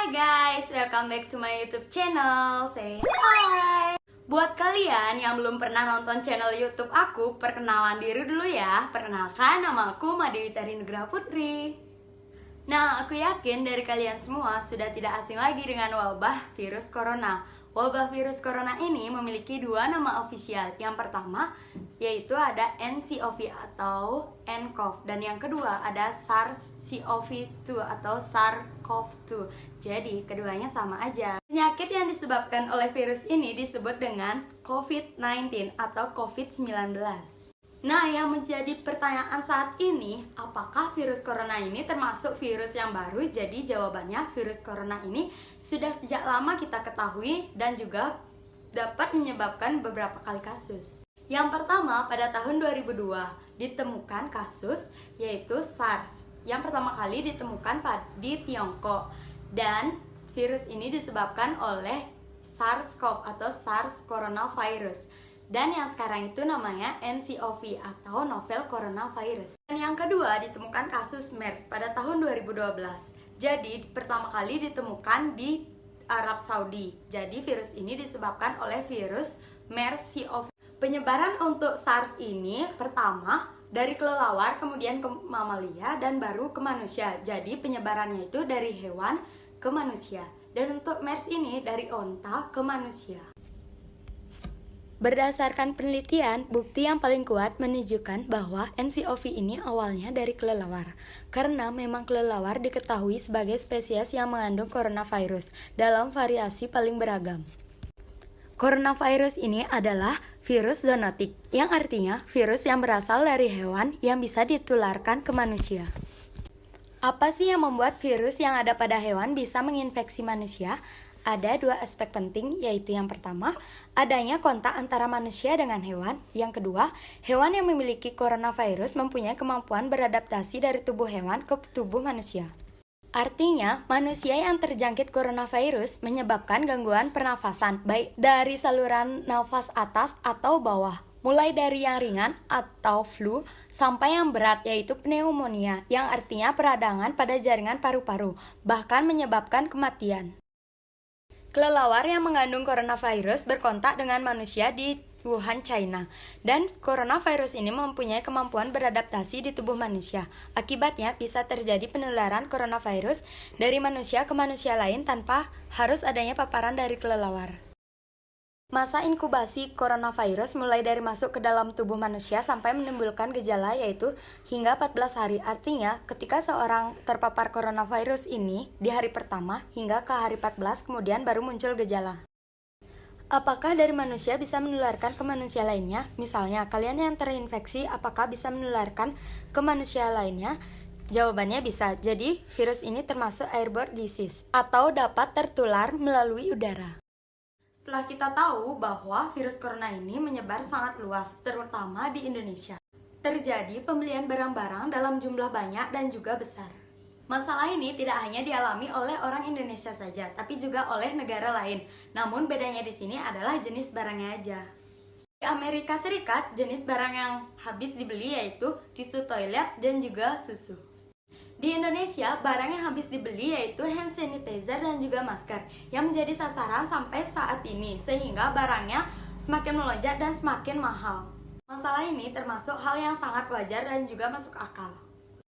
Hai guys, welcome back to my YouTube channel. Say hi. Buat kalian yang belum pernah nonton channel YouTube aku, perkenalan diri dulu ya. Perkenalkan, nama aku Madewi Tarinugraha Putri. Nah, aku yakin dari kalian semua sudah tidak asing lagi dengan wabah virus corona. Wabah virus corona ini memiliki dua nama ofisial. Yang pertama yaitu ada nCoV atau nCoV, dan yang kedua ada SARS-CoV-2 atau SARS-CoV-2. Jadi keduanya sama aja. Penyakit yang disebabkan oleh virus ini disebut dengan COVID-19 atau COVID-19. Nah, yang menjadi pertanyaan saat ini, apakah virus corona ini termasuk virus yang baru? Jadi jawabannya, virus corona ini sudah sejak lama kita ketahui dan juga dapat menyebabkan beberapa kali kasus. Yang pertama, pada tahun 2002 ditemukan kasus yaitu SARS. Yang pertama kali ditemukan di Tiongkok, dan virus ini disebabkan oleh SARS-CoV atau SARS coronavirus. Dan yang sekarang itu namanya nCoV atau novel coronavirus. Dan yang kedua ditemukan kasus MERS pada tahun 2012. Jadi pertama kali ditemukan di Arab Saudi. Jadi virus ini disebabkan oleh virus MERS-CoV. Penyebaran untuk SARS ini pertama dari kelelawar, kemudian ke mamalia, dan baru ke manusia. Jadi penyebarannya itu dari hewan ke manusia. Dan untuk MERS ini dari onta ke manusia. Berdasarkan penelitian, bukti yang paling kuat menunjukkan bahwa nCoV ini awalnya dari kelelawar. Karena memang kelelawar diketahui sebagai spesies yang mengandung coronavirus dalam variasi paling beragam. Coronavirus ini adalah virus zoonotik, yang artinya virus yang berasal dari hewan yang bisa ditularkan ke manusia. Apa sih yang membuat virus yang ada pada hewan bisa menginfeksi manusia? Ada dua aspek penting, yaitu yang pertama, adanya kontak antara manusia dengan hewan. Yang kedua, hewan yang memiliki coronavirus mempunyai kemampuan beradaptasi dari tubuh hewan ke tubuh manusia. Artinya, manusia yang terjangkit coronavirus menyebabkan gangguan pernafasan, baik dari saluran nafas atas atau bawah, mulai dari yang ringan atau flu sampai yang berat, yaitu pneumonia, yang artinya peradangan pada jaringan paru-paru, bahkan menyebabkan kematian. Kelelawar yang mengandung coronavirus berkontak dengan manusia di Wuhan, China, dan coronavirus ini mempunyai kemampuan beradaptasi di tubuh manusia. Akibatnya bisa terjadi penularan coronavirus dari manusia ke manusia lain tanpa harus adanya paparan dari kelelawar. Masa inkubasi coronavirus mulai dari masuk ke dalam tubuh manusia sampai menimbulkan gejala, yaitu hingga 14 hari. Artinya, ketika seorang terpapar coronavirus ini di hari pertama hingga ke hari 14 kemudian baru muncul gejala. Apakah dari manusia bisa menularkan ke manusia lainnya? Misalnya, kalian yang terinfeksi apakah bisa menularkan ke manusia lainnya? Jawabannya bisa. Jadi, virus ini termasuk airborne disease atau dapat tertular melalui udara. Setelah kita tahu bahwa virus corona ini menyebar sangat luas, terutama di Indonesia, terjadi pembelian barang-barang dalam jumlah banyak dan juga besar. Masalah ini tidak hanya dialami oleh orang Indonesia saja, tapi juga oleh negara lain. Namun bedanya di sini adalah jenis barangnya aja. Di Amerika Serikat, jenis barang yang habis dibeli yaitu tisu toilet dan juga susu. Di Indonesia, barang yang habis dibeli yaitu hand sanitizer dan juga masker yang menjadi sasaran sampai saat ini, sehingga barangnya semakin melonjak dan semakin mahal. Masalah ini termasuk hal yang sangat wajar dan juga masuk akal.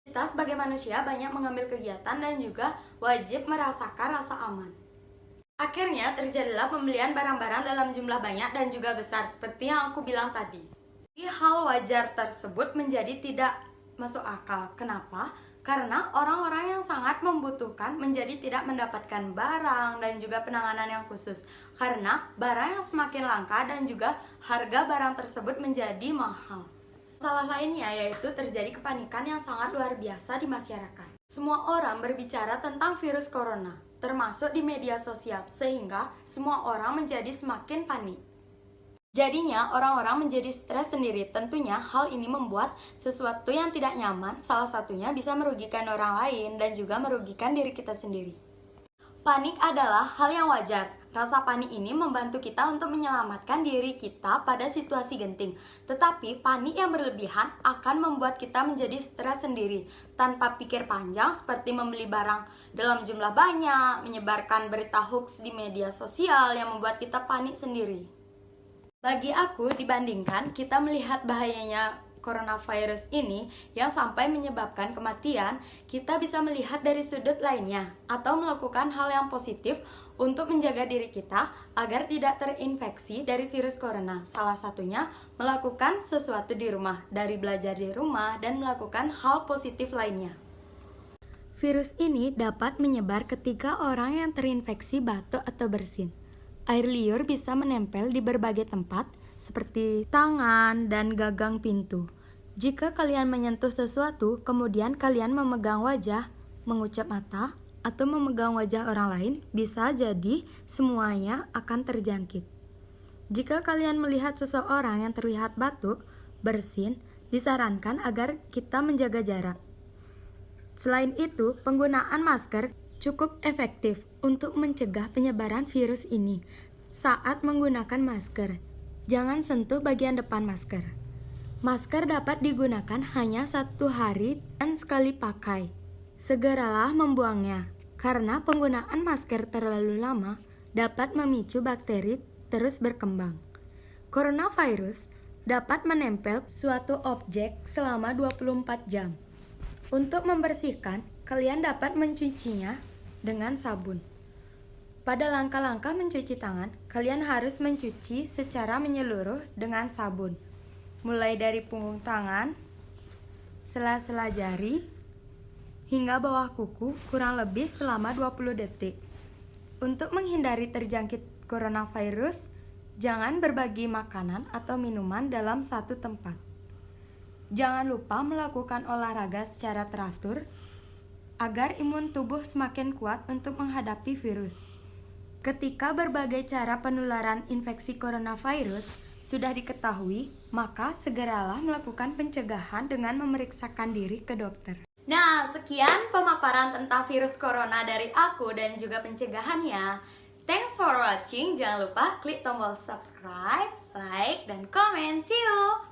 Kita sebagai manusia banyak mengambil kegiatan dan juga wajib merasakan rasa aman. Akhirnya terjadilah pembelian barang-barang dalam jumlah banyak dan juga besar seperti yang aku bilang tadi. Hal wajar tersebut menjadi tidak masuk akal. Kenapa? Karena orang-orang yang sangat membutuhkan menjadi tidak mendapatkan barang dan juga penanganan yang khusus. Karena barang yang semakin langka dan juga harga barang tersebut menjadi mahal. Masalah lainnya yaitu terjadi kepanikan yang sangat luar biasa di masyarakat. Semua orang berbicara tentang virus corona, termasuk di media sosial, sehingga semua orang menjadi semakin panik. Jadinya orang-orang menjadi stres sendiri. Tentunya hal ini membuat sesuatu yang tidak nyaman, salah satunya bisa merugikan orang lain dan juga merugikan diri kita sendiri. Panik adalah hal yang wajar. Rasa panik ini membantu kita untuk menyelamatkan diri kita pada situasi genting. Tetapi panik yang berlebihan akan membuat kita menjadi stres sendiri tanpa pikir panjang, seperti membeli barang dalam jumlah banyak, menyebarkan berita hoax di media sosial yang membuat kita panik sendiri. Bagi aku, dibandingkan kita melihat bahayanya coronavirus ini yang sampai menyebabkan kematian, kita bisa melihat dari sudut lainnya atau melakukan hal yang positif untuk menjaga diri kita agar tidak terinfeksi dari virus corona. Salah satunya melakukan sesuatu di rumah, dari belajar di rumah dan melakukan hal positif lainnya. Virus ini dapat menyebar ketika orang yang terinfeksi batuk atau bersin. Air liur bisa menempel di berbagai tempat seperti tangan dan gagang pintu. Jika kalian menyentuh sesuatu, kemudian kalian memegang wajah, mengucap mata, atau memegang wajah orang lain, bisa jadi semuanya akan terjangkit. Jika kalian melihat seseorang yang terlihat batuk, bersin, disarankan agar kita menjaga jarak. Selain itu, penggunaan masker cukup efektif untuk mencegah penyebaran virus ini. Saat menggunakan masker, jangan sentuh bagian depan masker. Masker dapat digunakan hanya 1 hari dan sekali pakai. Segeralah membuangnya, karena penggunaan masker terlalu lama dapat memicu bakteri terus berkembang. Coronavirus dapat menempel suatu objek selama 24 jam. Untuk membersihkan, kalian dapat mencucinya dengan sabun. Pada langkah-langkah mencuci tangan, kalian harus mencuci secara menyeluruh dengan sabun. Mulai dari punggung tangan, sela-sela jari, hingga bawah kuku kurang lebih selama 20 detik. Untuk menghindari terjangkit coronavirus, jangan berbagi makanan atau minuman dalam satu tempat. Jangan lupa melakukan olahraga secara teratur agar imun tubuh semakin kuat untuk menghadapi virus. Ketika berbagai cara penularan infeksi coronavirus sudah diketahui, maka segeralah melakukan pencegahan dengan memeriksakan diri ke dokter. Nah, sekian pemaparan tentang virus corona dari aku dan juga pencegahannya. Thanks for watching. Jangan lupa klik tombol subscribe, like, dan komen. See you!